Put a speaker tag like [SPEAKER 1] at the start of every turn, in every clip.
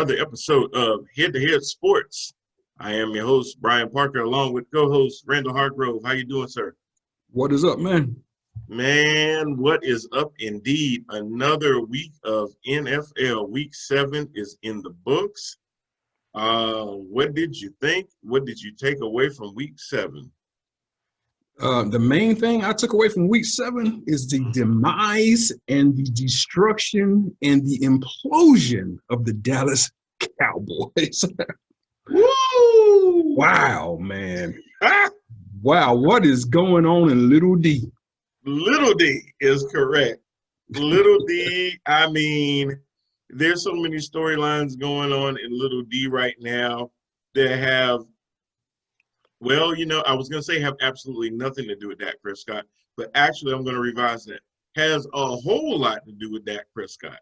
[SPEAKER 1] another episode of Head to Head Sports. I am your host, Brian Parker, along with co-host Randall Hargrove. How you doing, sir?
[SPEAKER 2] What is up, man?
[SPEAKER 1] Man, what is up indeed? Another week of NFL. Week 7 is in the books. What did you think? What did you take away from week 7?
[SPEAKER 2] The main thing I took away from week 7 is the demise and the destruction and the implosion of the Dallas Cowboys.
[SPEAKER 1] Woo!
[SPEAKER 2] Wow, man. Wow, what is going on in Little D?
[SPEAKER 1] Little D is correct. Little D, I mean, there's so many storylines going on in Little D right now that have, well, I was going to say have absolutely nothing to do with Dak Prescott, but actually I'm going to revise that. Has a whole lot to do with Dak Prescott.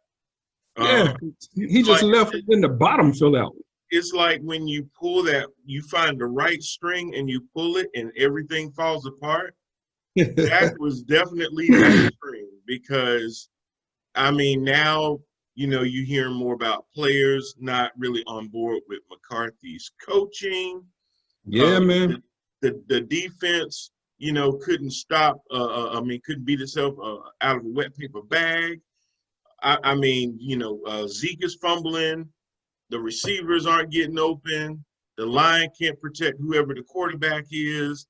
[SPEAKER 2] Yeah, he just left and the bottom fell out.
[SPEAKER 1] It's like when you pull that, you find the right string and you pull it and everything falls apart. That was definitely that string because, I mean, now, you hear more about players not really on board with McCarthy's coaching.
[SPEAKER 2] Yeah, man.
[SPEAKER 1] The defense, couldn't stop, couldn't beat itself out of a wet paper bag. Zeke is fumbling. The receivers aren't getting open. The line can't protect whoever the quarterback is.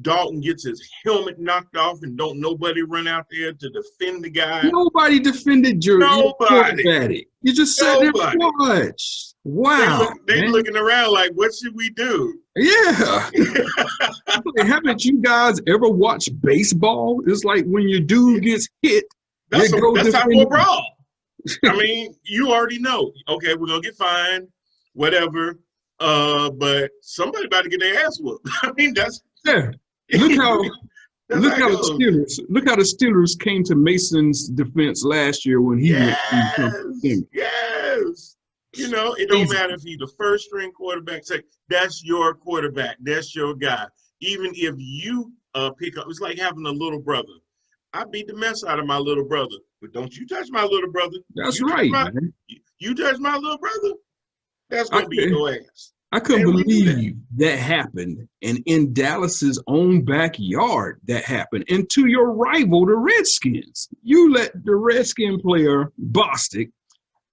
[SPEAKER 1] Dalton gets his helmet knocked off and don't nobody run out there to defend the guy.
[SPEAKER 2] Nobody defended your quarterback. You just sat there and watched. Wow.
[SPEAKER 1] They looking around like, what should we do?
[SPEAKER 2] Yeah. Haven't you guys ever watched baseball? It's like when your dude gets hit.
[SPEAKER 1] That's how we're brawl. I mean, you already know. Okay, we're going to get fined, whatever. But somebody about to get their ass whooped. I mean, that's...
[SPEAKER 2] Yeah. Look how the Steelers came to Mason's defense last year when he went to
[SPEAKER 1] Yes. It don't matter if he's the first string quarterback. Say that's your quarterback. That's your guy. Even if you pick up, it's like having a little brother. I beat the mess out of my little brother, but don't you touch my little brother.
[SPEAKER 2] That's right, man.
[SPEAKER 1] You touch my little brother, that's going to be your ass.
[SPEAKER 2] I couldn't believe that happened. And in Dallas's own backyard, that happened. And to your rival, the Redskins. You let the Redskin player, Bostic,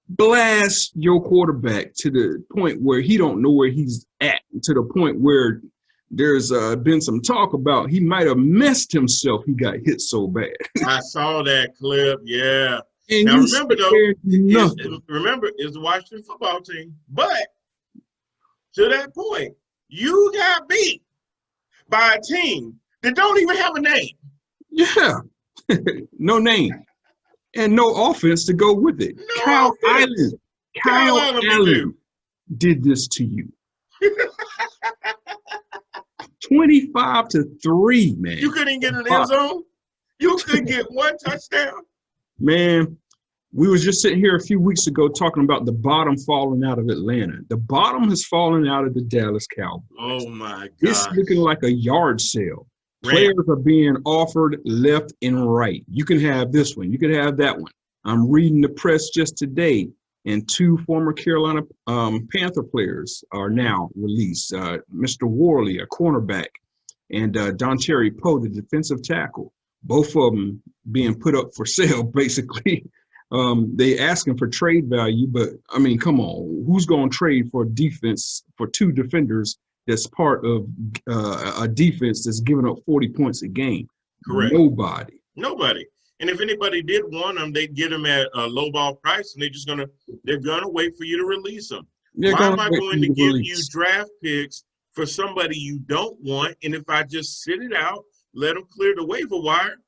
[SPEAKER 2] blast your quarterback to the point where he don't know where he's at, to the point where there's been some talk about he might have messed himself. He got hit so bad.
[SPEAKER 1] I saw that clip, yeah.
[SPEAKER 2] And
[SPEAKER 1] now, remember, though, it's the Washington football team. But to that point, you got beat by a team that don't even have a name.
[SPEAKER 2] Yeah. No name. And no offense to go with it.
[SPEAKER 1] No
[SPEAKER 2] Kyle Allen did this to you. 25-3, man.
[SPEAKER 1] You couldn't get in the end zone? You couldn't get one touchdown?
[SPEAKER 2] Man, we was just sitting here a few weeks ago talking about the bottom falling out of Atlanta. The bottom has fallen out of the Dallas Cowboys.
[SPEAKER 1] Oh, my God.
[SPEAKER 2] It's looking like a yard sale. Players are being offered left and right. You can have this one. You can have that one. I'm reading the press just today, and 2 former Carolina Panther players are now released. Mr. Worley, a cornerback, and Dontari Poe, the defensive tackle. Both of them being put up for sale, basically. They asking for trade value, but, I mean, come on. Who's going to trade for defense for 2 defenders that's part of a defense that's giving up 40 points a game?
[SPEAKER 1] Correct.
[SPEAKER 2] Nobody.
[SPEAKER 1] And if anybody did want them, they'd get them at a lowball price, and they're gonna wait for you to release them. Why am I going to give you draft picks for somebody you don't want? And if I just sit it out, let them clear the waiver wire,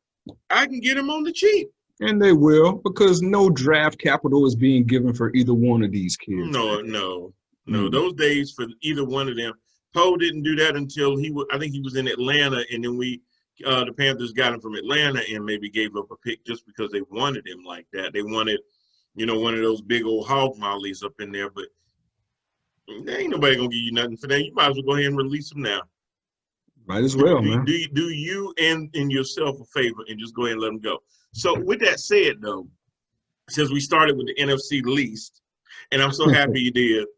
[SPEAKER 1] I can get them on the cheap.
[SPEAKER 2] And they will, because no draft capital is being given for either one of these kids.
[SPEAKER 1] No. Those days for either one of them. Poe didn't do that until I think he was in Atlanta, and then the Panthers got him from Atlanta and maybe gave up a pick just because they wanted him like that. They wanted, one of those big old hog mollies up in there, but there ain't nobody gonna give you nothing for that. You might as well go ahead and release them now.
[SPEAKER 2] Might as well, man.
[SPEAKER 1] Do you and yourself a favor and just go ahead and let them go. So with that said, though, since we started with the NFC least, And I'm so happy you did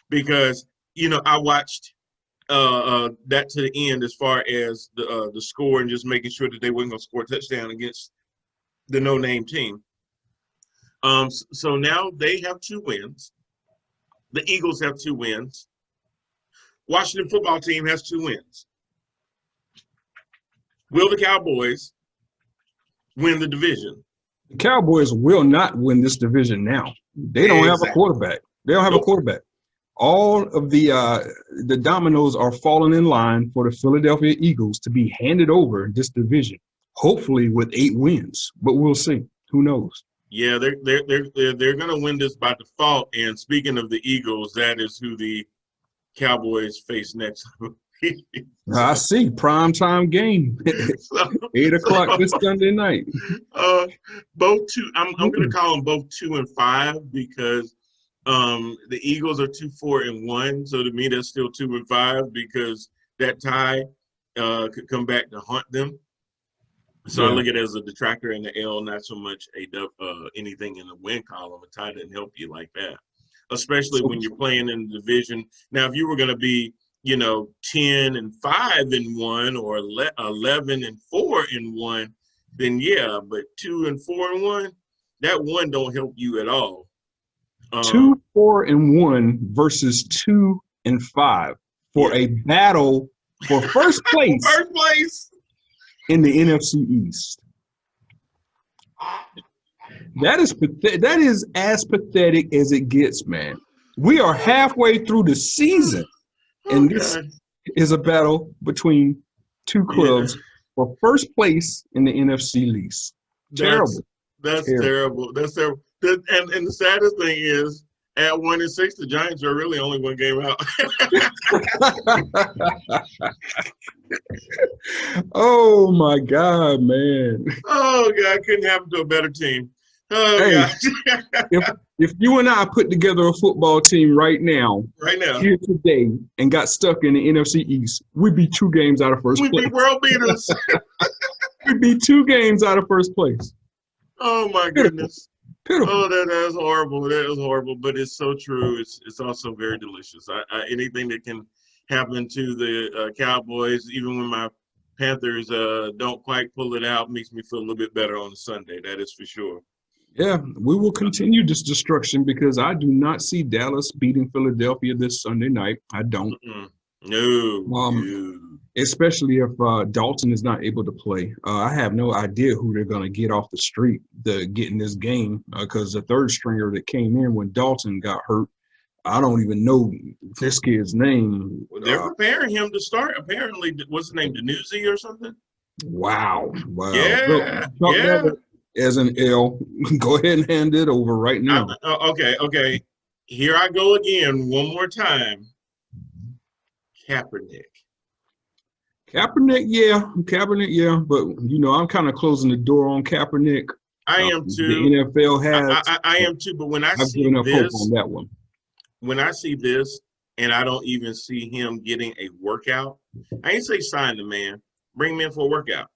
[SPEAKER 1] because, I watched that to the end as far as the score and just making sure that they weren't going to score a touchdown against the no-name team. So now they have 2 wins. The Eagles have 2 wins. Washington football team has 2 wins. Will the Cowboys win the division?
[SPEAKER 2] The Cowboys will not win this division now. They don't have a quarterback. They don't have a quarterback. All of the dominoes are falling in line for the Philadelphia Eagles to be handed over this division, hopefully with 8 wins. But we'll see. Who knows?
[SPEAKER 1] Yeah, they're going to win this by default. And speaking of the Eagles, that is who the Cowboys face next.
[SPEAKER 2] I see. Primetime game. 8 o'clock this Sunday night.
[SPEAKER 1] Both two. I'm going to call them both 2 and 5 because the Eagles are 2-4-1. So to me, that's still 2 and 5 because that tie could come back to haunt them. So I look at it as a detractor in the L, not so much anything in the win column. A tie didn't help you like that, especially when you're playing in the division. Now, if you were going to be 10-5-1 or 11-4-1, then yeah, but 2-4-1, that one don't help you at all.
[SPEAKER 2] 2-4-1 versus 2-5 for a battle for first place.
[SPEAKER 1] First place
[SPEAKER 2] in the NFC East. That is as pathetic as it gets, man. We are halfway through the season. And this is a battle between 2 clubs for first place in the NFC East. Terrible.
[SPEAKER 1] That's terrible. That's terrible. And the saddest thing is, at 1-6, the Giants are really only 1 game out.
[SPEAKER 2] Oh my God, man!
[SPEAKER 1] Oh God, couldn't happen to a better team. Oh God.
[SPEAKER 2] if you and I put together a football team right now, here today, and got stuck in the NFC East, we'd be 2 games out of first place.
[SPEAKER 1] We'd be world beaters.
[SPEAKER 2] We'd be 2 games out of first place.
[SPEAKER 1] Oh my goodness.
[SPEAKER 2] Pitiful.
[SPEAKER 1] Oh, that is horrible. That is horrible, but it's so true. It's also very delicious. Anything that can happen to the Cowboys, even when my Panthers don't quite pull it out, makes me feel a little bit better on a Sunday. That is for sure.
[SPEAKER 2] Yeah, we will continue this destruction because I do not see Dallas beating Philadelphia this Sunday night. I don't.
[SPEAKER 1] No.
[SPEAKER 2] Especially if Dalton is not able to play. I have no idea who they're going to get off the street to get in this game because the third stringer that came in when Dalton got hurt, I don't even know this kid's name.
[SPEAKER 1] They're preparing him to start. Apparently, what's his name, Danuzi or something?
[SPEAKER 2] Wow.
[SPEAKER 1] Yeah.
[SPEAKER 2] As an L, go ahead and hand it over right now.
[SPEAKER 1] Okay. Here I go again one more time. Kaepernick, yeah. But, I'm kind of closing the door on Kaepernick. I am too.
[SPEAKER 2] The NFL has.
[SPEAKER 1] I am too, but when
[SPEAKER 2] I've given up hope on that one.
[SPEAKER 1] When I see this and I don't even see him getting a workout, I ain't say sign the man. Bring him in for a workout.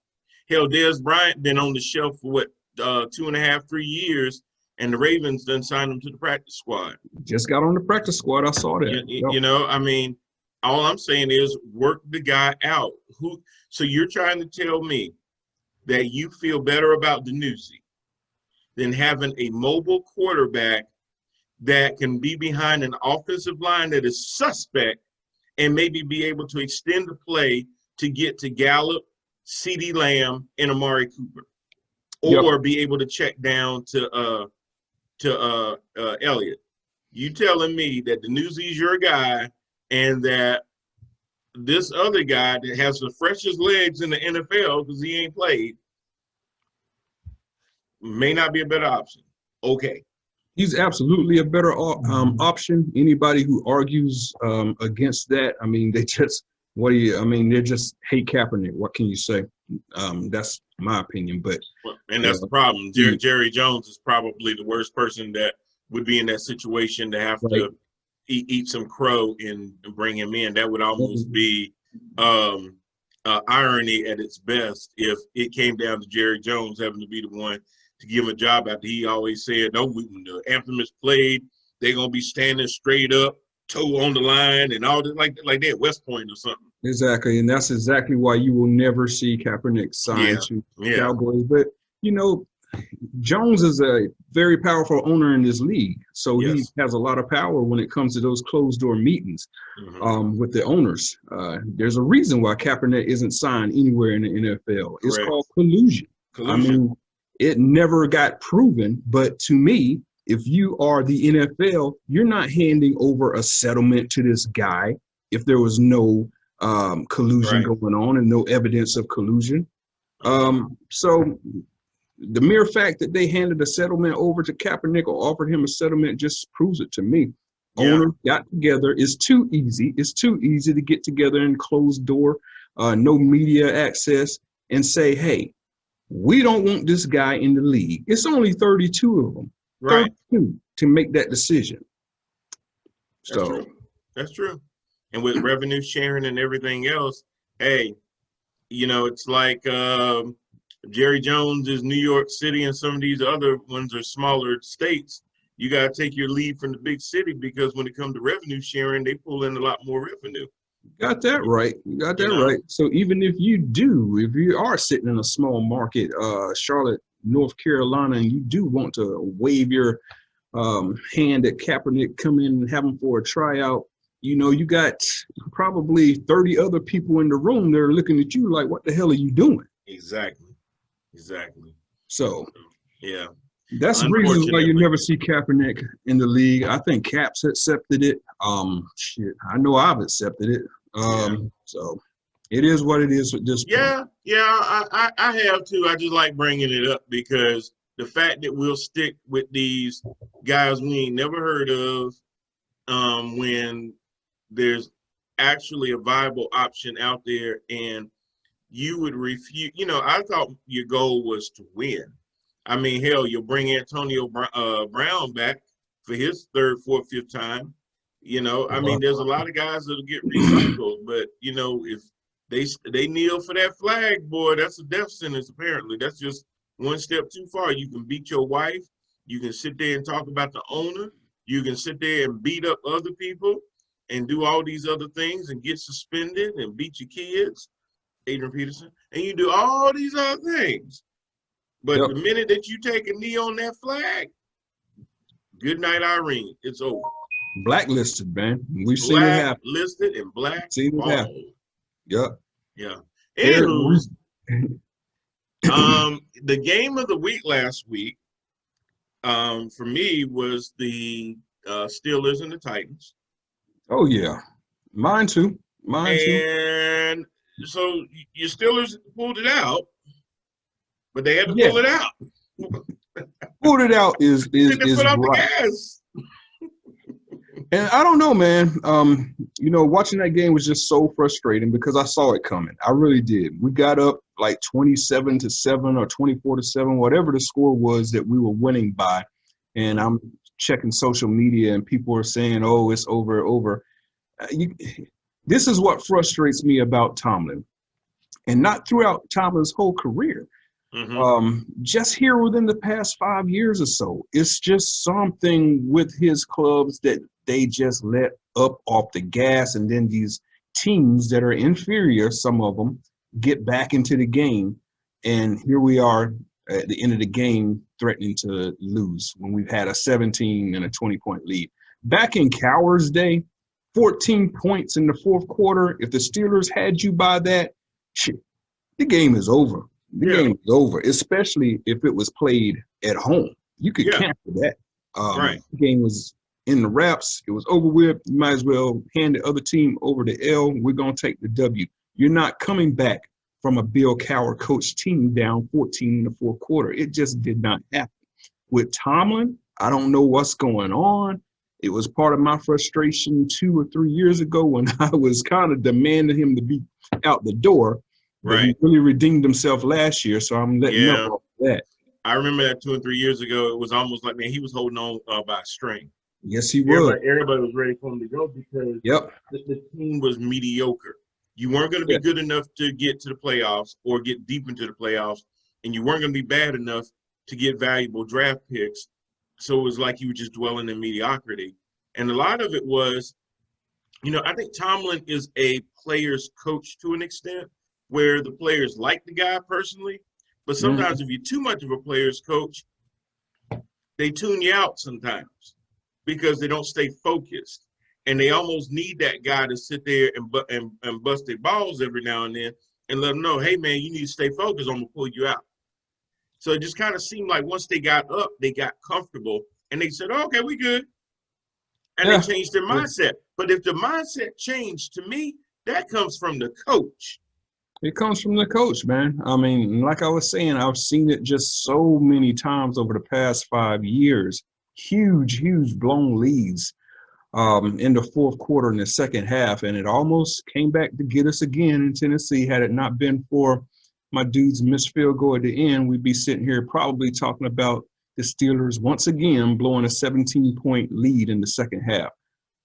[SPEAKER 1] Hell, Dez Bryant been on the shelf for 2.5, 3 years, and the Ravens done signed him to the practice squad.
[SPEAKER 2] Just got on the practice squad. I saw that.
[SPEAKER 1] All I'm saying is work the guy out. So you're trying to tell me that you feel better about Danuzi than having a mobile quarterback that can be behind an offensive line that is suspect and maybe be able to extend the play to get to Gallup, CeeDee Lamb, and Amari Cooper, or be able to check down to Elliott. You telling me that Danuzi's your guy and that this other guy that has the freshest legs in the NFL because he ain't played may not be a better option. Okay.
[SPEAKER 2] He's absolutely a better option. Anybody who argues against that, they just they just hate Kaepernick. What can you say? That's my opinion.
[SPEAKER 1] And that's the problem. Jerry Jones is probably the worst person that would be in that situation to have to eat some crow and bring him in. That would almost be irony at its best if it came down to Jerry Jones having to be the one to give him a job after he always said, no, the anthem is played, they're gonna be standing straight up, toe on the line, and all that, like they at West Point or something.
[SPEAKER 2] Exactly, and that's exactly why you will never see Kaepernick sign to Cowboys. But Jones is a very powerful owner in this league, so he has a lot of power when it comes to those closed door meetings with the owners. There's a reason why Kaepernick isn't signed anywhere in the NFL. It's called collusion. I mean, it never got proven, but to me, if you are the NFL, you're not handing over a settlement to this guy if there was no collusion going on and no evidence of collusion. So the mere fact that they handed a settlement over to Kaepernick or offered him a settlement just proves it to me. Owners got together. It's too easy. It's too easy to get together in closed door, no media access, and say, hey, we don't want this guy in the league. It's only 32 of them. 32 to make that decision.
[SPEAKER 1] That's true. And with revenue sharing and everything else, hey, it's like Jerry Jones is New York City, and some of these other ones are smaller states. You got to take your lead from the big city, because when it comes to revenue sharing, they pull in a lot more revenue.
[SPEAKER 2] Got that right. You got that right. So even if you are sitting in a small market, Charlotte, North Carolina, and you do want to wave your hand at Kaepernick, come in and have him for a tryout, you got probably 30 other people in the room that are looking at you like, what the hell are you doing?
[SPEAKER 1] Exactly.
[SPEAKER 2] So,
[SPEAKER 1] yeah.
[SPEAKER 2] That's the reason why you never see Kaepernick in the league. I think Cap's accepted it. I know I've accepted it. So it is what it is at this point.
[SPEAKER 1] I have too. I just like bringing it up because the fact that we'll stick with these guys we ain't never heard of when there's actually a viable option out there, and you would refuse. I thought your goal was to win. I mean, hell, you'll bring Antonio Brown back for his third, fourth, fifth time. I mean, there's a lot of guys that'll get recycled, but if they kneel for that flag, boy, that's a death sentence. Apparently, that's just one step too far. You can beat your wife. You can sit there and talk about the owner. You can sit there and beat up other people and do all these other things and get suspended and beat your kids, Adrian Peterson, and you do all these other things. But the minute that you take a knee on that flag, good night, Irene. It's over.
[SPEAKER 2] Blacklisted, man. We've seen it happen.
[SPEAKER 1] Blacklisted and black.
[SPEAKER 2] Seen it happen. Yep.
[SPEAKER 1] Yeah. Anywho, the game of the week last week, for me, was the Steelers and the Titans.
[SPEAKER 2] Oh yeah, mine too.
[SPEAKER 1] And so your Steelers pulled it out. But they had to pull it out.
[SPEAKER 2] Pulled it out is right. And I don't know, man. Watching that game was just so frustrating because I saw it coming. I really did. We got up like 27-7 or 24-7, whatever the score was that we were winning by. And I'm checking social media and people are saying, "Oh, it's over." This is what frustrates me about Tomlin, and not throughout Tomlin's whole career. Just here within the past 5 years or so, it's just something with his clubs that they just let up off the gas, and then these teams that are inferior, some of them, get back into the game, and here we are at the end of the game threatening to lose when we've had a 17 and a 20-point lead. Back in Cowher's day, 14 points in the fourth quarter. If the Steelers had you by that, shit, the game is over. The game is over, especially if it was played at home. You could cancel that. The game was in the wraps. It was over with. You might as well hand the other team over the L. We're going to take the W. You're not coming back from a Bill Cowher coach team down 14 in the fourth quarter. It just did not happen. With Tomlin, I don't know what's going on. It was part of my frustration 2 or 3 years ago when I was kind of demanding him to be out the door. But he really redeemed himself last year, so I'm letting up off that.
[SPEAKER 1] I remember that 2 and 3 years ago. It was almost like, man, he was holding on by a string.
[SPEAKER 2] Yes, he was.
[SPEAKER 1] Everybody was ready for him to go because the team was mediocre. You weren't going to be good enough to get to the playoffs or get deep into the playoffs, and you weren't going to be bad enough to get valuable draft picks. So it was like you were just dwelling in mediocrity. And a lot of it was, I think Tomlin is a player's coach to an extent where the players like the guy personally. But sometimes if you're too much of a player's coach, they tune you out sometimes because they don't stay focused. And they almost need that guy to sit there and bust their balls every now and then and let them know, hey, man, you need to stay focused. I'm going to pull you out. So it just kind of seemed like once they got up, they got comfortable, and they said, oh, okay, we good. And they changed their mindset. But if the mindset changed, to me, that comes from the coach.
[SPEAKER 2] It comes from the coach, man. I mean, like I was saying, I've seen it just so many times over the past 5 years. Huge blown leads in the fourth quarter in the second half, and it almost came back to get us again in Tennessee. Had it not been for my dude's missed field goal at the end, we'd be sitting here probably talking about the Steelers once again blowing a 17-point lead in the second half,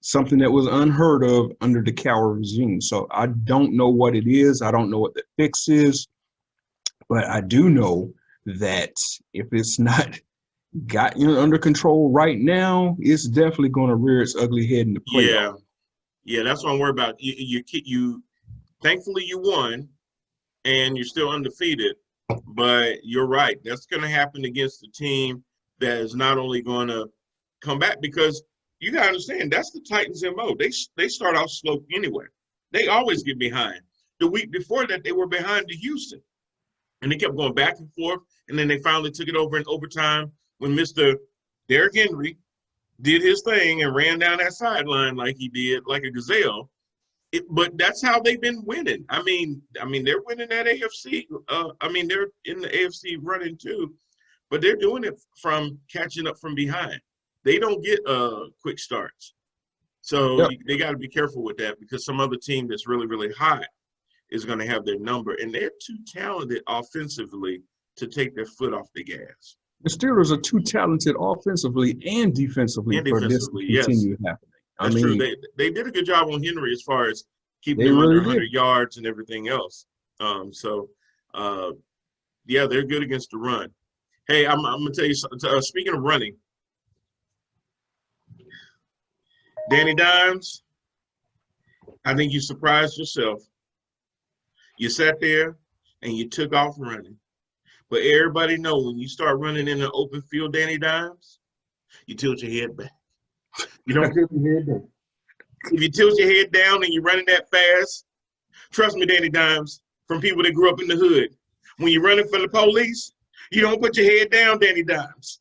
[SPEAKER 2] something that was unheard of under the Cowher regime. So I don't know what it is. I don't know what the fix is, but I do know that if it's not got under control right now, it's definitely going to rear its ugly head in the playoff.
[SPEAKER 1] Yeah, that's what I'm worried about. You thankfully you won, and you're still undefeated. But you're right. That's going to happen against a team that is not only going to come back, because you got to understand that's the Titans' MO. They start off slow anyway. They always get behind. The week before that, they were behind to Houston, and they kept going back and forth. And then they finally took it over in overtime when Mr. Derrick Henry did his thing and ran down that sideline like he did, like a gazelle. But that's how they've been winning. I mean, they're winning that AFC. They're in the AFC running too, but they're doing it from catching up from behind. They don't get quick starts. So they got to be careful with that, because some other team that's really, really hot is going to have their number. And they're too talented offensively to take their foot off the gas.
[SPEAKER 2] The Steelers are too talented offensively and defensively for this to continue happening.
[SPEAKER 1] That's true. They did a good job on Henry as far as keeping him under 100 yards and everything else. They're good against the run. Hey, I'm going to tell you something. Speaking of running, Danny Dimes, I think you surprised yourself. You sat there and you took off running. But everybody know when you start running in an open field, Danny Dimes, you tilt your head back. You don't tilt your head down. If you tilt your head down and you're running that fast, trust me, Danny Dimes, from people that grew up in the hood, when you're running from the police, you don't put your head down, Danny Dimes.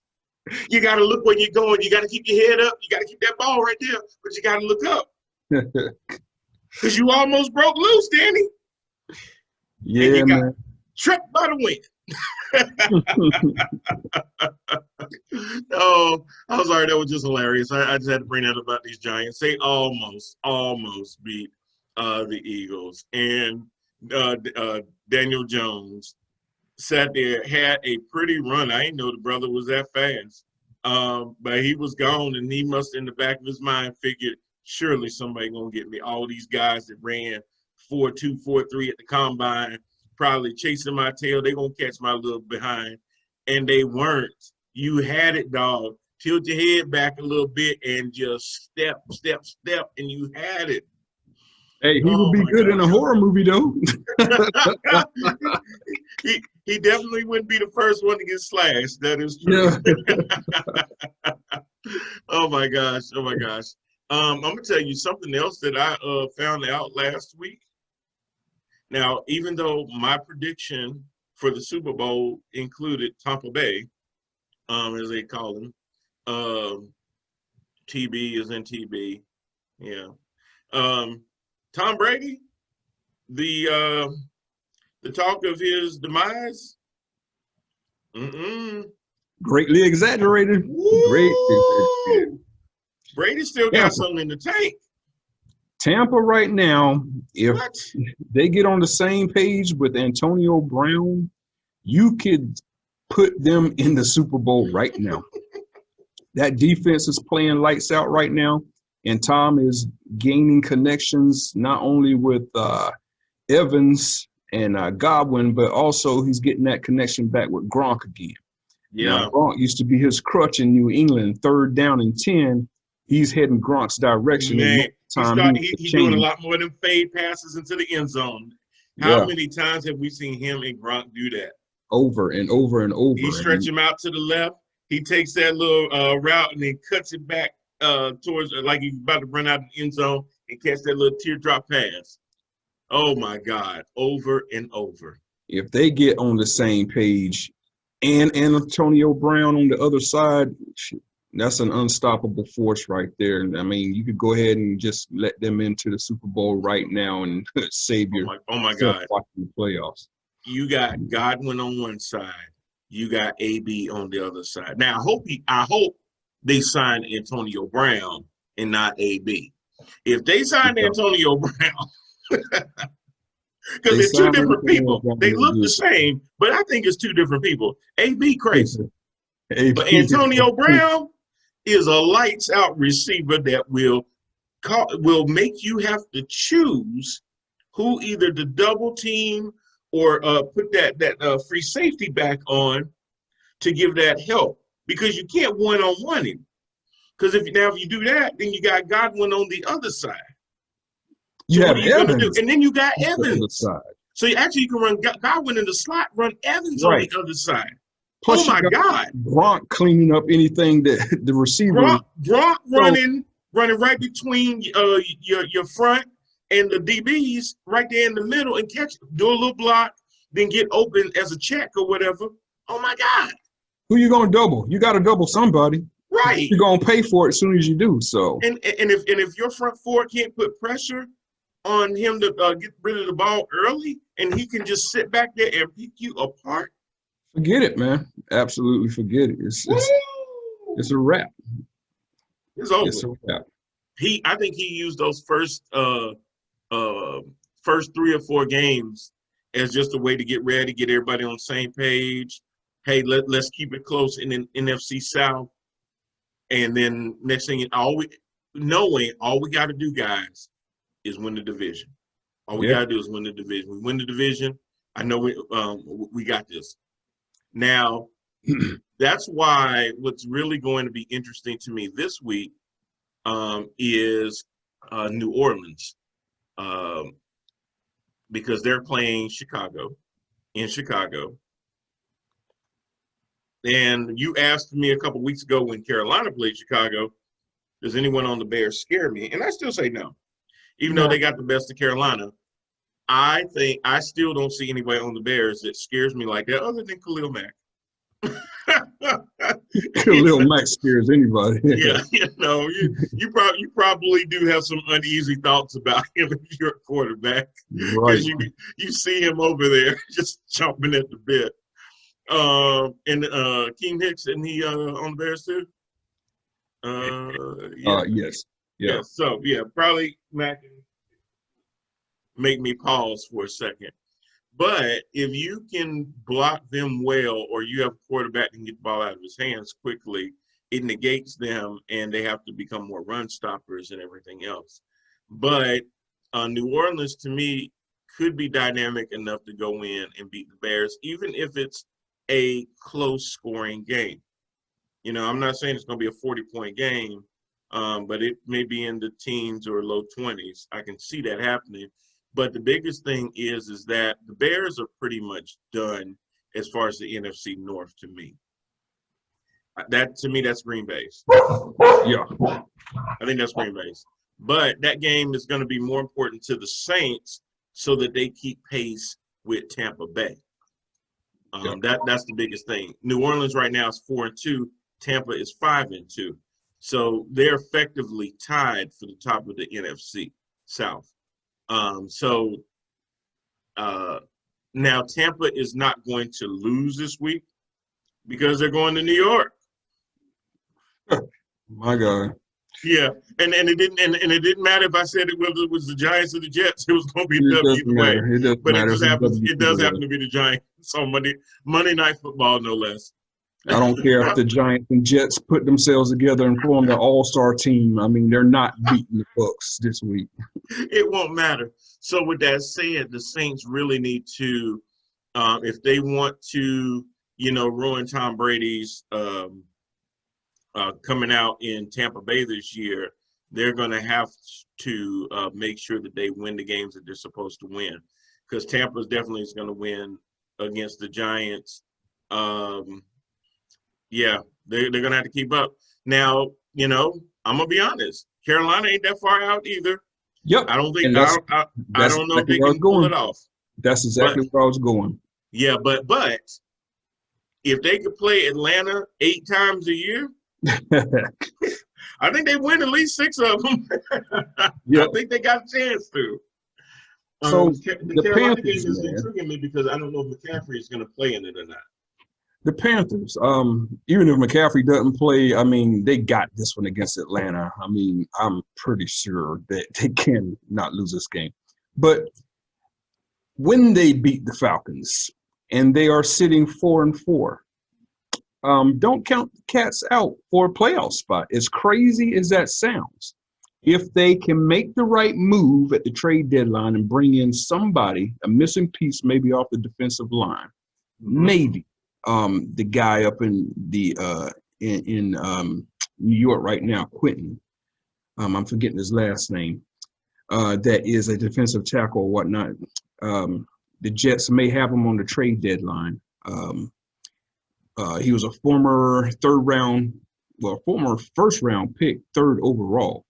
[SPEAKER 1] You got to look where you're going. You got to keep your head up. You got to keep that ball right there, but you got to look up. Because you almost broke loose, Danny.
[SPEAKER 2] Yeah,
[SPEAKER 1] and you got
[SPEAKER 2] man.
[SPEAKER 1] Tripped by the wind. Oh, I'm sorry. That was just hilarious. I just had to bring that up about these Giants. They almost beat the Eagles. And Daniel Jones sat there, had a pretty run. I didn't know the brother was that fast. But he was gone, and he must, in the back of his mind, figured, surely somebody going to get me. All these guys that ran 4.2, 4.3 at the combine, probably chasing my tail. They're going to catch my little behind. And they weren't. You had it, dog. Tilt your head back a little bit and just step, and you had it.
[SPEAKER 2] Hey, he would be good in a horror movie, though.
[SPEAKER 1] he definitely wouldn't be the first one to get slashed. That is true. Yeah. Oh, my gosh. I'm going to tell you something else that I found out last week. Now, even though my prediction for the Super Bowl included Tampa Bay, as they call them, TB is in TB, yeah. Tom Brady, the talk of his demise,
[SPEAKER 2] greatly exaggerated.
[SPEAKER 1] Woo! Brady still got something in the tank.
[SPEAKER 2] Tampa right now, if they get on the same page with Antonio Brown, you could put them in the Super Bowl right now. That defense is playing lights out right now, and Tom is gaining connections not only with Evans and Godwin, but also he's getting that connection back with Gronk again. Now,
[SPEAKER 1] Yeah.
[SPEAKER 2] Gronk used to be his crutch in New England, 3rd down and 10. He's heading Gronk's direction, and
[SPEAKER 1] Man,
[SPEAKER 2] most of the time he wants to
[SPEAKER 1] he doing a
[SPEAKER 2] change.
[SPEAKER 1] lot more than fade passes into the end zone. How
[SPEAKER 2] Yeah,
[SPEAKER 1] many times have we seen him and Gronk do that?
[SPEAKER 2] over and over and
[SPEAKER 1] He
[SPEAKER 2] over.
[SPEAKER 1] stretch
[SPEAKER 2] And
[SPEAKER 1] him out to the left. He takes that little route and then cuts it back towards like he's about to run out of the end zone and catch that little teardrop pass. Oh my God, over and over.
[SPEAKER 2] if they get on the same page, and Antonio Brown on the other side, that's an unstoppable force right there. And I mean, you could go ahead and just let them into the Super Bowl right now and save
[SPEAKER 1] Oh my
[SPEAKER 2] yourself
[SPEAKER 1] God.
[SPEAKER 2] watching the playoffs.
[SPEAKER 1] You got Godwin on one side, you got AB on the other side. Now I hope they sign Antonio Brown and not AB. If they signed
[SPEAKER 2] Yeah.
[SPEAKER 1] Antonio Brown, because
[SPEAKER 2] They
[SPEAKER 1] they're two
[SPEAKER 2] signed
[SPEAKER 1] different
[SPEAKER 2] Antonio
[SPEAKER 1] people.
[SPEAKER 2] Brown,
[SPEAKER 1] They
[SPEAKER 2] they'll
[SPEAKER 1] look
[SPEAKER 2] do
[SPEAKER 1] the same, but I think it's two different people. AB crazy,
[SPEAKER 2] it. AP
[SPEAKER 1] but Antonio Brown is a lights out receiver that will make you have to choose who either to double team or put that free safety back on to give that help, because you can't one-on-one him. Because if you do that, then you got Godwin on the other side.
[SPEAKER 2] You
[SPEAKER 1] So
[SPEAKER 2] have
[SPEAKER 1] what are you going to do?
[SPEAKER 2] Evans
[SPEAKER 1] And then you got
[SPEAKER 2] on the other
[SPEAKER 1] Evans.
[SPEAKER 2] side.
[SPEAKER 1] So you can run Godwin in the slot, run Evans on
[SPEAKER 2] Right.
[SPEAKER 1] the other side.
[SPEAKER 2] Plus,
[SPEAKER 1] Oh my
[SPEAKER 2] you got
[SPEAKER 1] God.
[SPEAKER 2] Gronk cleaning up anything that the receiver.
[SPEAKER 1] Gronk
[SPEAKER 2] So,
[SPEAKER 1] running right between your front and the DBs right there in the middle and do a little block, then get open as a check or whatever. Oh my God.
[SPEAKER 2] who you gonna double? You got to double somebody.
[SPEAKER 1] Right.
[SPEAKER 2] You're gonna pay for it as soon as you do. So,
[SPEAKER 1] And if your front four can't put pressure on him to get rid of the ball early, and he can just sit back there and pick you apart,
[SPEAKER 2] forget it, man. Absolutely forget it. It's a wrap.
[SPEAKER 1] it's over.
[SPEAKER 2] It's a wrap.
[SPEAKER 1] I think he used those first 3 or 4 games as just a way to get ready, get everybody on the same page. Hey, let's keep it close in the NFC South. And then next thing, all we got to do, guys, is win the division. All we got to do is win the division. We win the division. I know we got this. Now, that's why what's really going to be interesting to me this week is New Orleans, because they're playing in Chicago. And you asked me a couple weeks ago when Carolina played Chicago, does anyone on the Bears scare me? And I still say no. Even though they got the best of Carolina, I think I still don't see anybody on the Bears that scares me like that other than Khalil Mack.
[SPEAKER 2] Khalil Mack scares anybody.
[SPEAKER 1] Yeah, you probably do have some uneasy thoughts about him if you're a quarterback,
[SPEAKER 2] Right.
[SPEAKER 1] because you see him over there just chomping at the bit. And King Hicks, and he on the Bears too. Yeah.
[SPEAKER 2] Yes.
[SPEAKER 1] Yeah. So probably Mac make me pause for a second. But if you can block them well, or you have a quarterback that can get the ball out of his hands quickly, it negates them, and they have to become more run stoppers and everything else. But New Orleans, to me, could be dynamic enough to go in and beat the Bears, even if it's a close scoring game. I'm not saying it's going to be a 40-point game, but it may be in the teens or low 20s. I can see that happening. But the biggest thing is that the Bears are pretty much done as far as the NFC North to me. To me, that's Green Bay's.
[SPEAKER 2] Yeah.
[SPEAKER 1] I think that's Green Bay's. But that game is going to be more important to the Saints so that they keep pace with Tampa Bay. That's the biggest thing. New Orleans right now is 4-2. Tampa is 5-2. So they're effectively tied for the top of the NFC South. Now Tampa is not going to lose this week because they're going to New York.
[SPEAKER 2] My God.
[SPEAKER 1] Yeah, and it didn't matter if I said whether it was the Giants or the Jets. It was going to be
[SPEAKER 2] It
[SPEAKER 1] W
[SPEAKER 2] doesn't
[SPEAKER 1] either way.
[SPEAKER 2] matter. It doesn't matter.
[SPEAKER 1] It does happen to be the Giants on Monday Night Football, no less.
[SPEAKER 2] I don't care if the Giants and Jets put themselves together and form the all-star team. I mean, they're not beating the Bucs this week.
[SPEAKER 1] It won't matter. So with that said, the Saints really need to, if they want to ruin Tom Brady's coming out in Tampa Bay this year, they're going to have to make sure that they win the games that they're supposed to win, because Tampa definitely is going to win against the Giants. Yeah, they're going to have to keep up. Now, I'm going to be honest. Carolina ain't that far out either.
[SPEAKER 2] Yep.
[SPEAKER 1] I don't think I don't know if they can pull it off.
[SPEAKER 2] That's exactly where I was going.
[SPEAKER 1] Yeah, but if they could play Atlanta 8 times a year, I think they win at least 6 of them. Yep. I think they got a chance to.
[SPEAKER 2] So
[SPEAKER 1] the Carolina game is intriguing me because I don't know if McCaffrey is going to play in it or not.
[SPEAKER 2] The Panthers, even if McCaffrey doesn't play, I mean, they got this one against Atlanta. I mean, I'm pretty sure that they can not lose this game. But when they beat the Falcons and they are sitting 4-4, don't count the Cats out for a playoff spot. As crazy as that sounds, if they can make the right move at the trade deadline and bring in somebody, a missing piece maybe off the defensive line, maybe the guy up in the in New York right now, Quentin, I'm forgetting his last name, that is a defensive tackle or whatnot. The Jets may have him on the trade deadline. He was a former former first-round pick, 3rd overall.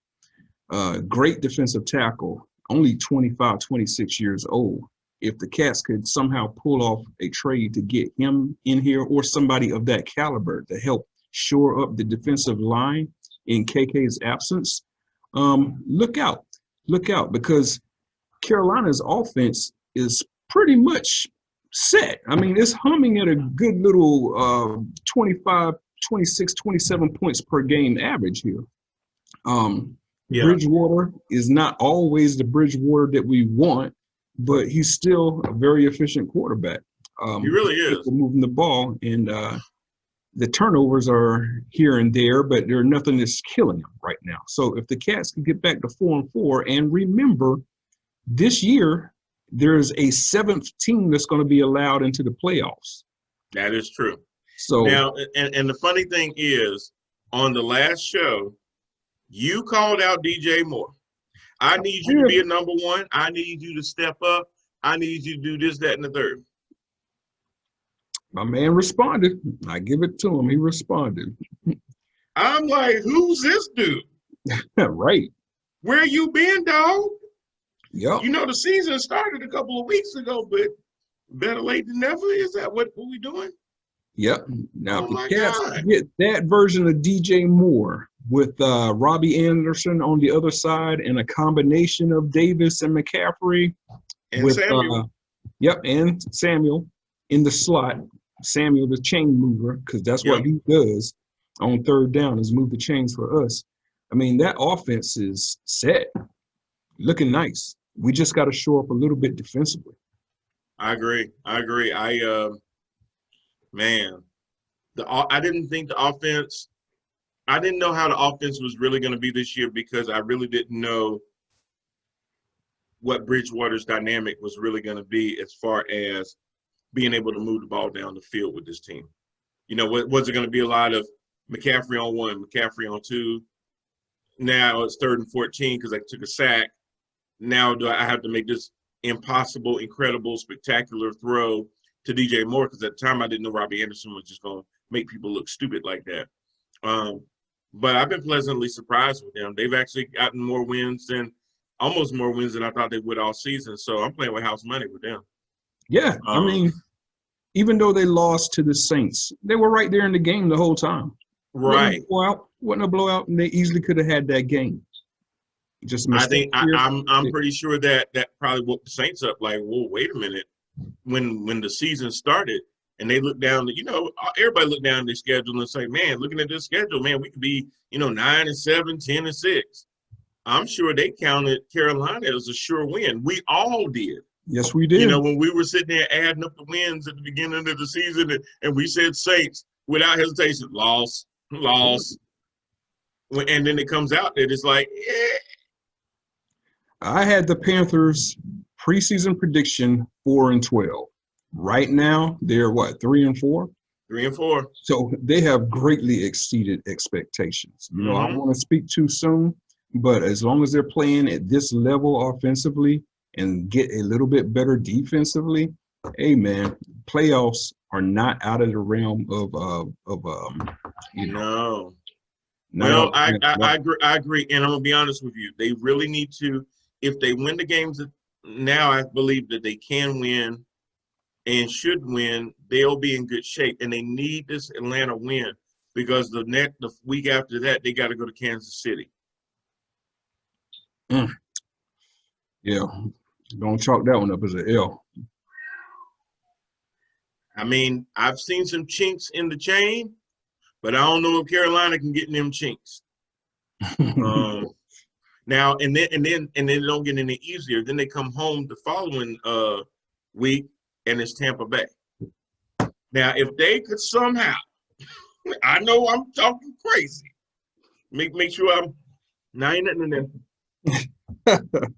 [SPEAKER 2] Great defensive tackle, only 25, 26 years old. If the Cats could somehow pull off a trade to get him in here or somebody of that caliber to help shore up the defensive line in KK's absence, look out, because Carolina's offense is pretty much set. I mean, it's humming at a good little 25, 26, 27 points per game average here. Yeah. Bridgewater is not always the Bridgewater that we want, but he's still a very efficient quarterback.
[SPEAKER 1] He really is.
[SPEAKER 2] Moving the ball, and the turnovers are here and there, but there's nothing that's killing him right now. So if the Cats can get back to 4-4, and remember, this year there's a 7th team that's going to be allowed into the playoffs.
[SPEAKER 1] That is true.
[SPEAKER 2] So
[SPEAKER 1] now, and the funny thing is, on the last show, you called out DJ Moore. I need you to be a number 1. I need you to step up. I need you to do this, that, and the third.
[SPEAKER 2] My man responded. I give it to him. He responded.
[SPEAKER 1] I'm like, who's this dude?
[SPEAKER 2] Right.
[SPEAKER 1] Where you been, dog?
[SPEAKER 2] Yep.
[SPEAKER 1] The season started a couple of weeks ago, but better late than never. Is that what we doing?
[SPEAKER 2] Yep. Now, if the Cats get that version of DJ Moore with Robbie Anderson on the other side and a combination of Davis and McCaffrey.
[SPEAKER 1] And with Samuel.
[SPEAKER 2] And Samuel in the slot. Samuel, the chain mover, because that's what he does on 3rd down, is move the chains for us. I mean, that offense is set, looking nice. We just got to show up a little bit defensively.
[SPEAKER 1] I agree. I didn't think the offense – I didn't know how the offense was really going to be this year, because I really didn't know what Bridgewater's dynamic was really going to be as far as being able to move the ball down the field with this team. Was it going to be a lot of McCaffrey on 1, McCaffrey on 2? Now it's 3rd and 14 because I took a sack. Now do I have to make this impossible, incredible, spectacular throw to DJ Moore? Because at the time I didn't know Robbie Anderson was just going to make people look stupid like that. But I've been pleasantly surprised with them. They've actually gotten almost more wins than I thought they would all season. So I'm playing with house money with them.
[SPEAKER 2] Yeah, I mean, even though they lost to the Saints, they were right there in the game the whole time.
[SPEAKER 1] Right.
[SPEAKER 2] Wasn't a blowout, and they easily could have had that game.
[SPEAKER 1] I think I'm pretty sure that probably woke the Saints up. Like, whoa, wait a minute. When the season started, and they looked down, everybody looked down at their schedule and say, man, looking at this schedule, man, we could be, 9-7, 10-6. I'm sure they counted Carolina as a sure win. We all did.
[SPEAKER 2] Yes, we did.
[SPEAKER 1] When we were sitting there adding up the wins at the beginning of the season, and we said Saints without hesitation, loss. And then it comes out that it's like,
[SPEAKER 2] I had the Panthers preseason prediction 4-12. Right now, they're 3-4.
[SPEAKER 1] 3-4.
[SPEAKER 2] So they have greatly exceeded expectations. You know, I don't want to speak too soon, but as long as they're playing at this level offensively and get a little bit better defensively, hey man, playoffs are not out of the realm of you know.
[SPEAKER 1] No.
[SPEAKER 2] Not
[SPEAKER 1] Well,
[SPEAKER 2] out.
[SPEAKER 1] I agree, and I'm gonna be honest with you. They really need to, if they win the games that now I believe that they can win and should win, they'll be in good shape. And they need this Atlanta win because the week after that they got to go to Kansas City.
[SPEAKER 2] Yeah, don't chalk that one up as an L.
[SPEAKER 1] I mean, I've seen some chinks in the chain, but I don't know if Carolina can get in them chinks. Now and then they don't get any easier. Then they come home the following week and it's Tampa Bay. Now, if they could somehow, I know I'm talking crazy. Make sure I'm not ain't nothing in there.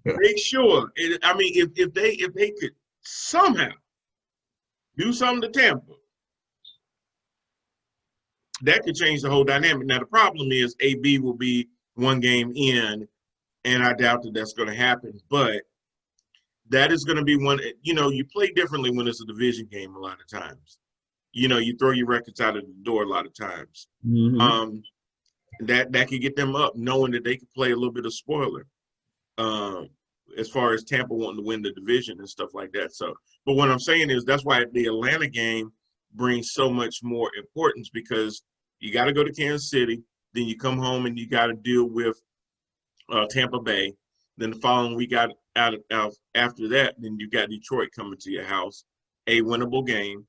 [SPEAKER 1] Make sure. I mean, if they could somehow do something to Tampa, that could change the whole dynamic. Now, the problem is AB will be one game in, and I doubt that that's going to happen. But that is going to be one. You know, you play differently when it's a division game a lot of times. You know, you throw your records out of the door a lot of times. That could get them up, knowing that they could play a little bit of spoiler. As far as Tampa wanting to win the division and stuff like that. So, but what I'm saying is that's why the Atlanta game brings so much more importance because you got to go to Kansas City, then you come home and you got to deal with Tampa Bay. Then the following week out after that, then you got Detroit coming to your house, a winnable game.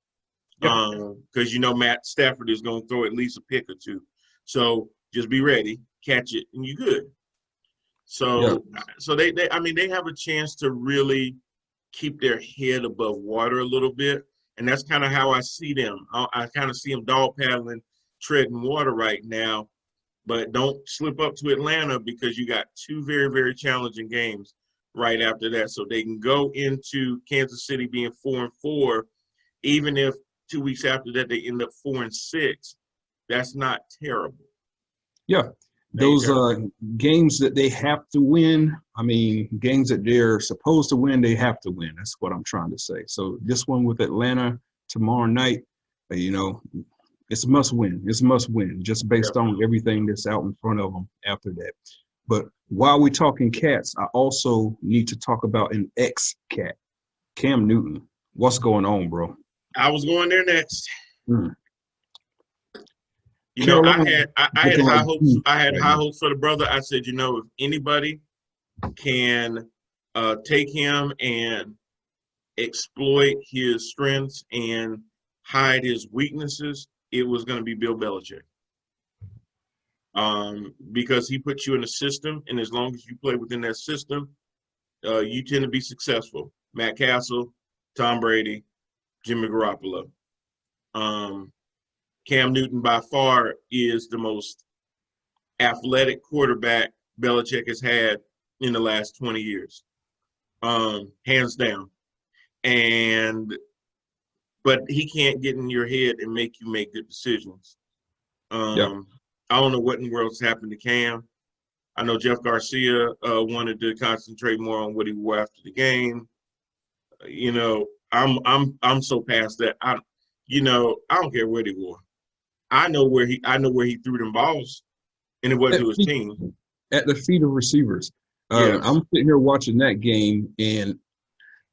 [SPEAKER 1] Because you know Matt Stafford is going to throw at least a pick or two. So just be ready, catch it, and you're good. So, so they I mean, they have a chance to really keep their head above water a little bit, and that's kind of how I see them. I kind of see them dog paddling, treading water right now, but don't slip up to Atlanta because you got two very, very challenging games right after that. So they can go into Kansas City being 4-4, even if 2 weeks after that they end up 4-6. That's not terrible.
[SPEAKER 2] Yeah. Those games that they have to win, I mean, games that they're supposed to win, they have to win. That's what I'm trying to say. So this one with Atlanta tomorrow night, you know, it's a must win. It's a must win just based on everything that's out in front of them after that. But while we're talking cats, I also need to talk about an ex-cat, Cam Newton. What's going on, bro?
[SPEAKER 1] I was going there next. You
[SPEAKER 2] Carolina,
[SPEAKER 1] know, I had high hopes. I had high hopes for the brother. I said, you know, if anybody can take him and exploit his strengths and hide his weaknesses, it was going to be Bill Belichick. Because he puts you in a system, and as long as you play within that system, you tend to be successful. Matt Castle, Tom Brady, Jimmy Garoppolo. Cam Newton by far is the most athletic quarterback Belichick has had in the last 20 years, hands down. But he can't get in your head and make you make good decisions. I don't know what in the world's happened to Cam. I know Jeff Garcia wanted to concentrate more on what he wore after the game. You know, I'm so past that. I don't care what he wore. I know where he threw them balls, and it wasn't to his team.
[SPEAKER 2] At the feet of receivers. I'm sitting here watching that game, and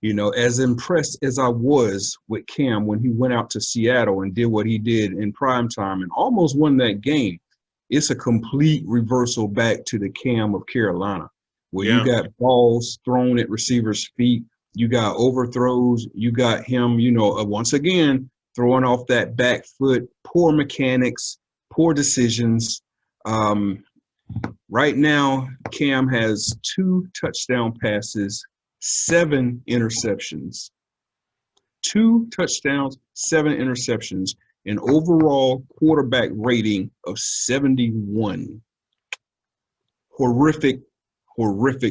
[SPEAKER 2] you know, as impressed as I was with Cam when he went out to Seattle and did what he did in prime time and almost won that game, it's a complete reversal back to the Cam of Carolina, where you got balls thrown at receivers' feet, you got overthrows, you got him, you know, once again, throwing off that back foot, poor mechanics, poor decisions. Right now, Cam has 2 touchdown passes, 7 interceptions. 2 touchdowns, 7 interceptions, an overall quarterback rating of 71. Horrific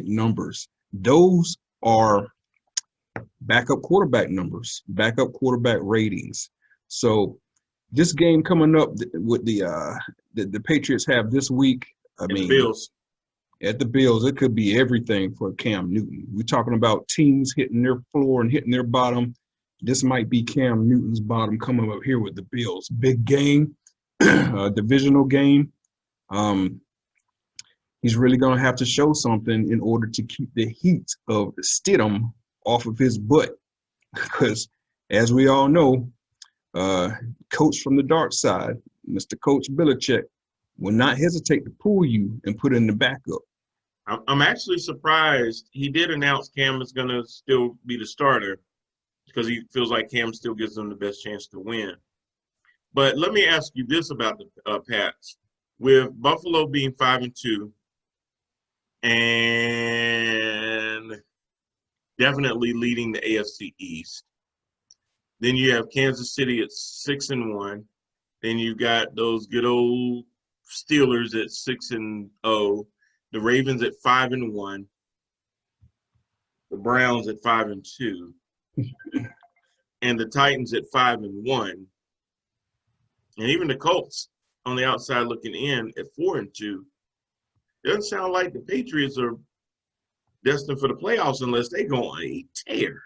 [SPEAKER 2] numbers. Those are backup quarterback numbers, backup quarterback ratings. So this game coming up with the Patriots have this week. I
[SPEAKER 1] And
[SPEAKER 2] mean,
[SPEAKER 1] the Bills.
[SPEAKER 2] at the Bills, it could be everything for Cam Newton. We're talking about teams hitting their floor and hitting their bottom. This might be Cam Newton's bottom coming up here with the Bills. Big game, divisional game. He's really going to have to show something in order to keep the heat of Stidham off of his butt. Because, as we all know, coach from the dark side, Mr. Coach Belichick, will not hesitate to pull you and put in the backup.
[SPEAKER 1] I'm actually surprised. He did announce Cam is going to still be the starter because he feels like Cam still gives them the best chance to win. But let me ask you this about the Pats. With Buffalo being 5-2 and definitely leading the AFC East, then you have Kansas City at 6-1. Then you got those good old Steelers at 6-0. The Ravens at 5-1. The Browns at 5-2. And the Titans at 5-1. And even the Colts on the outside looking in at 4-2. Doesn't sound like the Patriots are destined for the playoffs unless they go on a tear.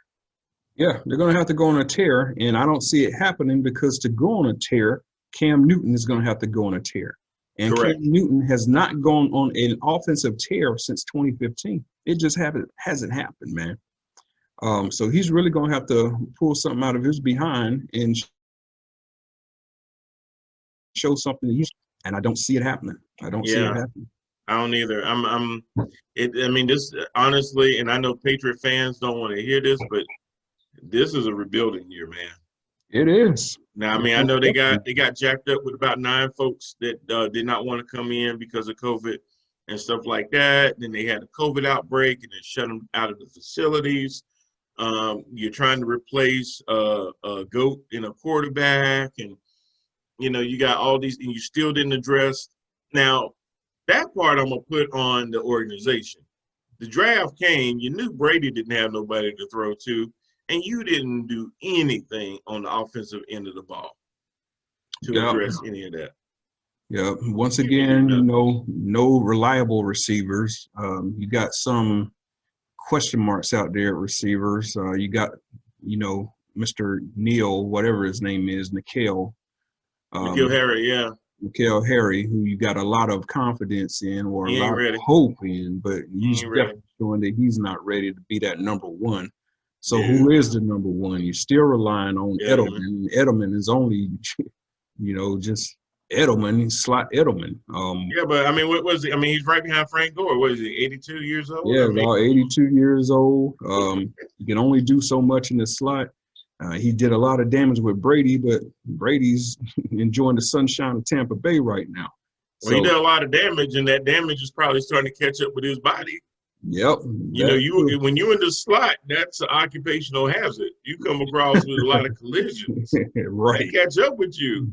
[SPEAKER 2] Yeah, they're going to have to go on a tear, and I don't see it happening because to go on a tear, Cam Newton is going to have to go on a tear. And
[SPEAKER 1] Correct.
[SPEAKER 2] Cam Newton has not gone on an offensive tear since 2015. It just hasn't happened, man. So he's really going to have to pull something out of his behind and show something that and I don't see it happening. I don't see it happening.
[SPEAKER 1] I don't either. I mean, this honestly, and I know Patriot fans don't want to hear this, but this is a rebuilding year, man.
[SPEAKER 2] It is.
[SPEAKER 1] Now, I mean, I know they got jacked up with about 9 folks that did not want to come in because of COVID and stuff like that. Then they had a COVID outbreak and it shut them out of the facilities. You're trying to replace a GOAT in a quarterback, and you got all these, and you still didn't address. Now, that part I'm gonna put on the organization. The draft came, you knew Brady didn't have nobody to throw to, and you didn't do anything on the offensive end of the ball to address any of that.
[SPEAKER 2] Yeah. Once again, no reliable receivers. You got some question marks out there at receivers. You got, Mr. Neal, whatever his name is, N'Keal
[SPEAKER 1] Harry, yeah.
[SPEAKER 2] N'Keal Harry, who you got a lot of confidence in or a lot
[SPEAKER 1] of
[SPEAKER 2] hope in, but he's definitely showing that he's not ready to be that number one. So who is the number one? You're still relying on Edelman. Edelman is only, just Edelman, slot Edelman.
[SPEAKER 1] But I mean, what was he? I mean, he's right behind Frank Gore. What is he, 82 years old?
[SPEAKER 2] Yeah, about 82 years old. He can only do so much in the slot. He did a lot of damage with Brady, but Brady's enjoying the sunshine of Tampa Bay right now.
[SPEAKER 1] Well, he did a lot of damage, and that damage is probably starting to catch up with his body.
[SPEAKER 2] Yep.
[SPEAKER 1] When you're in the slot, that's an occupational hazard. You come across with a lot of collisions.
[SPEAKER 2] Right.
[SPEAKER 1] They catch up with you.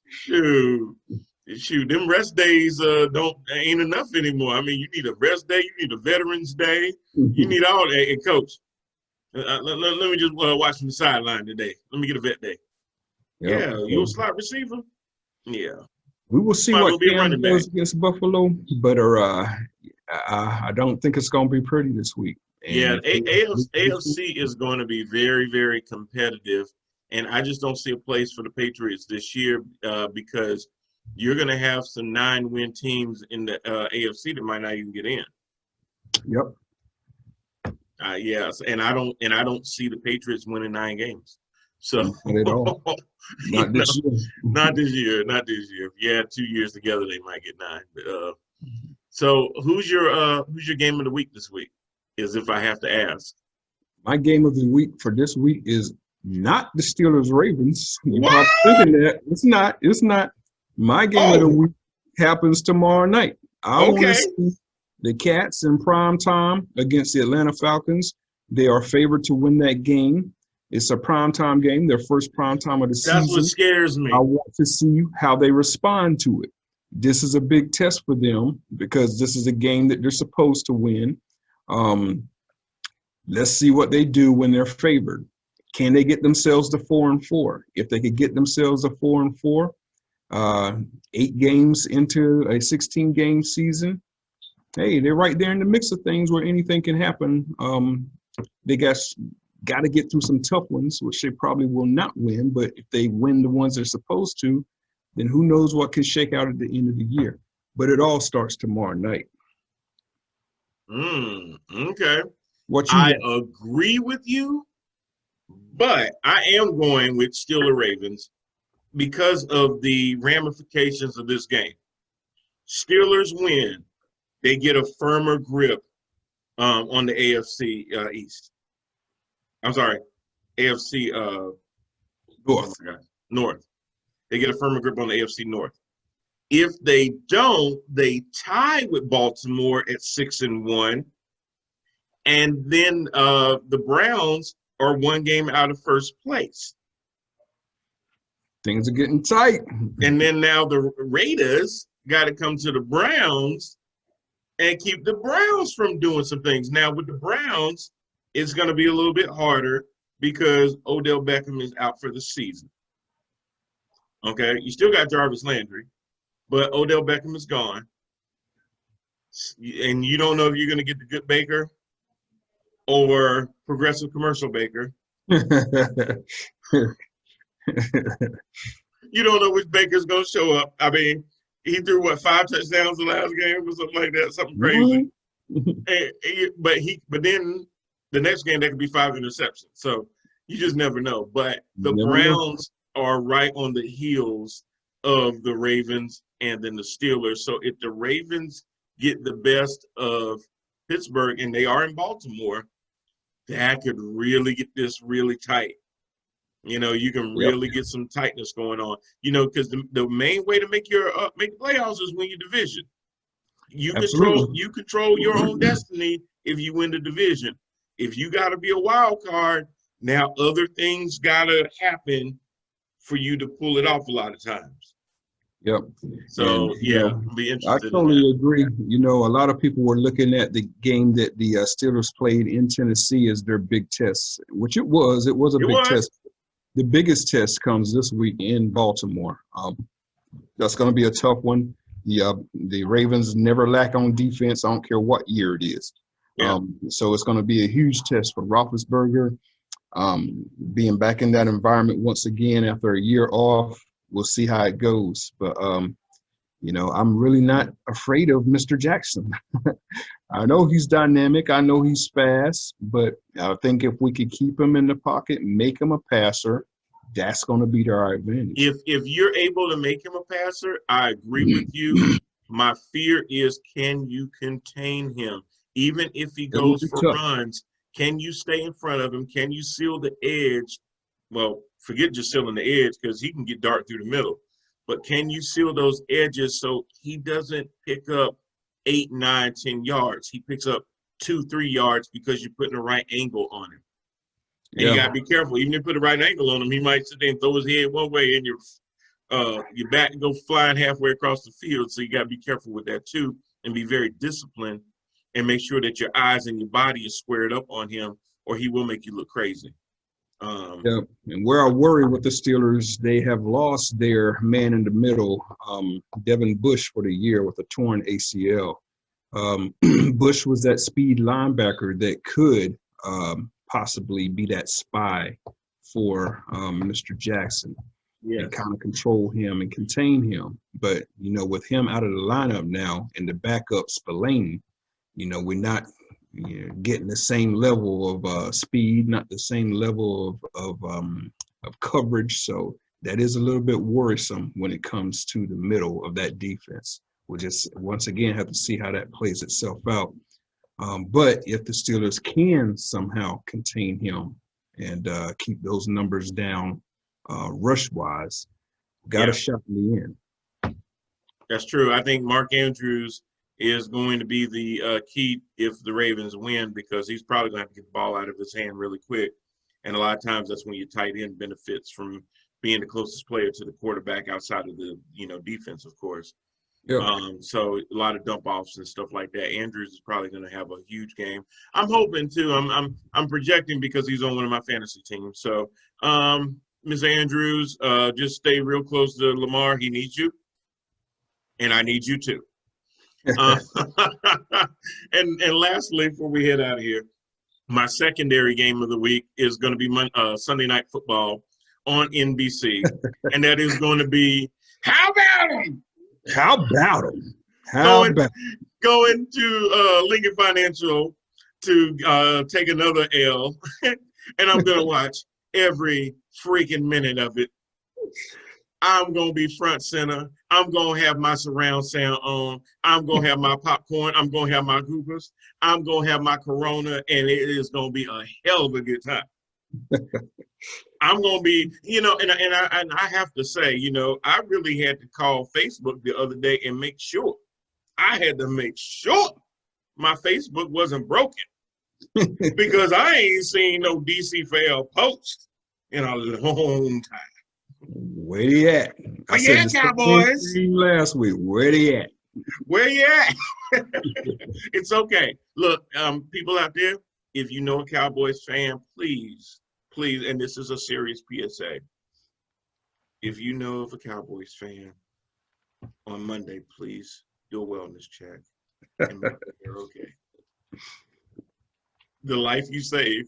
[SPEAKER 1] Shoot, them rest days ain't enough anymore. I mean, you need a rest day, you need a Veterans Day, you need all that. And coach, let me just watch from the sideline today. Let me get a vet day. Yep. Yeah, you a slot receiver? Yeah.
[SPEAKER 2] We will see what Cam does against Buffalo, but I don't think it's going to be pretty this week. And
[SPEAKER 1] AFC is going to be very, very competitive, and I just don't see a place for the Patriots this year because you're going to have some 9-win teams in the AFC that might not even get in.
[SPEAKER 2] Yep.
[SPEAKER 1] Yes, and I don't see the Patriots winning 9 games. So
[SPEAKER 2] not at all. Not this year.
[SPEAKER 1] Not this year. Not this year. Yeah, 2 years together they might get 9. But, so who's your game of the week this week? Is if I have to ask.
[SPEAKER 2] My game of the week for this week is not the Steelers Ravens.
[SPEAKER 1] What?
[SPEAKER 2] I'm thinking that it's not. My game of the week happens tomorrow night. I want to see the Cats in prime time against the Atlanta Falcons. They are favored to win that game. It's a primetime game, their first primetime of the season.
[SPEAKER 1] That's what scares me.
[SPEAKER 2] I want to see how they respond to it. This is a big test for them because this is a game that they're supposed to win. Let's see what they do when they're favored. Can they get themselves to 4-4? If they could get themselves to 4-4, 8 games into a 16-game season, hey, they're right there in the mix of things where anything can happen. They got to get through some tough ones, which they probably will not win. But if they win the ones they're supposed to, then who knows what could shake out at the end of the year. But it all starts tomorrow night.
[SPEAKER 1] Okay.
[SPEAKER 2] I
[SPEAKER 1] agree with you, but I am going with Steelers Ravens because of the ramifications of this game. Steelers win. They get a firmer grip on the AFC East. I'm sorry, AFC North. They get a firmer grip on the AFC North. If they don't, they tie with Baltimore at 6-1, and then the Browns are 1 game out of first place.
[SPEAKER 2] Things are getting tight.
[SPEAKER 1] And then now the Raiders got to come to the Browns and keep the Browns from doing some things. Now with the Browns, it's going to be a little bit harder because Odell Beckham is out for the season. Okay, you still got Jarvis Landry, but Odell Beckham is gone. And you don't know if you're going to get the good Baker or progressive commercial Baker. You don't know which Baker's going to show up. I mean, he threw, 5 touchdowns the last game or something like that, something crazy. But then the next game, there could be 5 interceptions. So you just never know. But the Browns are right on the heels of the Ravens and then the Steelers. So if the Ravens get the best of Pittsburgh and they are in Baltimore, that could really get this really tight. You can really get some tightness going on. Because the main way to make your make the playoffs is win your division. You control your own destiny if you win the division. If you got to be a wild card, now other things got to happen for you to pull it off a lot of times.
[SPEAKER 2] Yep.
[SPEAKER 1] So, be interested.
[SPEAKER 2] I totally agree. A lot of people were looking at the game that the Steelers played in Tennessee as their big test, which it was. It was a big test. The biggest test comes this week in Baltimore. That's going to be a tough one. The Ravens never lack on defense. I don't care what year it is.
[SPEAKER 1] Yeah.
[SPEAKER 2] So it's going to be a huge test for Roethlisberger. Being back in that environment once again after a year off, we'll see how it goes. But, I'm really not afraid of Mr. Jackson. I know he's dynamic. I know he's fast. But I think if we could keep him in the pocket, make him a passer, that's going to be to our advantage.
[SPEAKER 1] If you're able to make him a passer, I agree with you. My fear is, can you contain him? Even if he goes for runs, can you stay in front of him? Can you seal the edge? Well, forget just sealing the edge because he can get dark through the middle. But can you seal those edges so he doesn't pick up 8, 9, 10 yards? He picks up 2, 3 yards because you're putting the right angle on him. And you got to be careful. Even if you put the right angle on him, he might sit there and throw his head one way and your back go flying halfway across the field. So you got to be careful with that too and be very disciplined and make sure that your eyes and your body is squared up on him or he will make you look crazy.
[SPEAKER 2] And where I worry with the Steelers, they have lost their man in the middle, Devin Bush, for the year with a torn ACL. Bush was that speed linebacker that could possibly be that spy for Mr. Jackson and kind of control him and contain him. But, with him out of the lineup now and the backup Spillane, we're not getting the same level of speed, not the same level of coverage. So that is a little bit worrisome when it comes to the middle of that defense. We'll just, once again, have to see how that plays itself out. But if the Steelers can somehow contain him and keep those numbers down rush-wise, got a shot in the end.
[SPEAKER 1] That's true. I think Mark Andrews is going to be the key if the Ravens win because he's probably going to have to get the ball out of his hand really quick. And a lot of times that's when your tight end benefits from being the closest player to the quarterback outside of the, defense, of course. So a lot of dump offs and stuff like that. Andrews is probably going to have a huge game. I'm hoping too. I'm projecting because he's on one of my fantasy teams. So, Ms. Andrews, just stay real close to Lamar. He needs you, and I need you too. And lastly, before we head out of here, my secondary game of the week is going to be Sunday Night Football on NBC, and that is going to be how about him?
[SPEAKER 2] How about him?
[SPEAKER 1] Going to Lincoln Financial to take another L, and I'm going to watch every freaking minute of it. I'm going to be front center. I'm going to have my surround sound on. I'm going to have my popcorn. I'm going to have my hoopers. I'm going to have my Corona, and it is going to be a hell of a good time. I'm going to be, and I have to say, I really had to call Facebook the other day and make sure. I had to make sure my Facebook wasn't broken because I ain't seen no DC fail post in a long time.
[SPEAKER 2] Where you at?
[SPEAKER 1] I said Cowboys.
[SPEAKER 2] Last week. Where you at?
[SPEAKER 1] Where you at? It's okay. Look, people out there, if you know a Cowboys fan, please, and this is a serious PSA. If you know of a Cowboys fan, on Monday, please do a wellness check and make sure you're okay. The life you save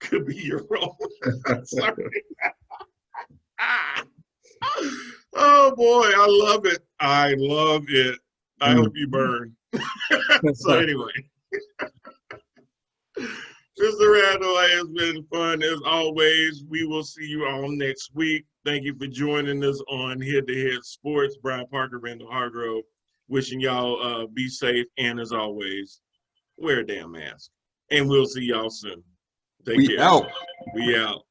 [SPEAKER 1] could be your own. Sorry. Oh boy, I love it. I love it. I hope you burn. So anyway, Mr. Randall, it has been fun as always. We will see you all next week. Thank you for joining us on Head to Head Sports. Brian Parker, Randall Hargrove, wishing y'all be safe, and as always, wear a damn mask. And we'll see y'all soon. Take care.
[SPEAKER 2] Out.
[SPEAKER 1] We out.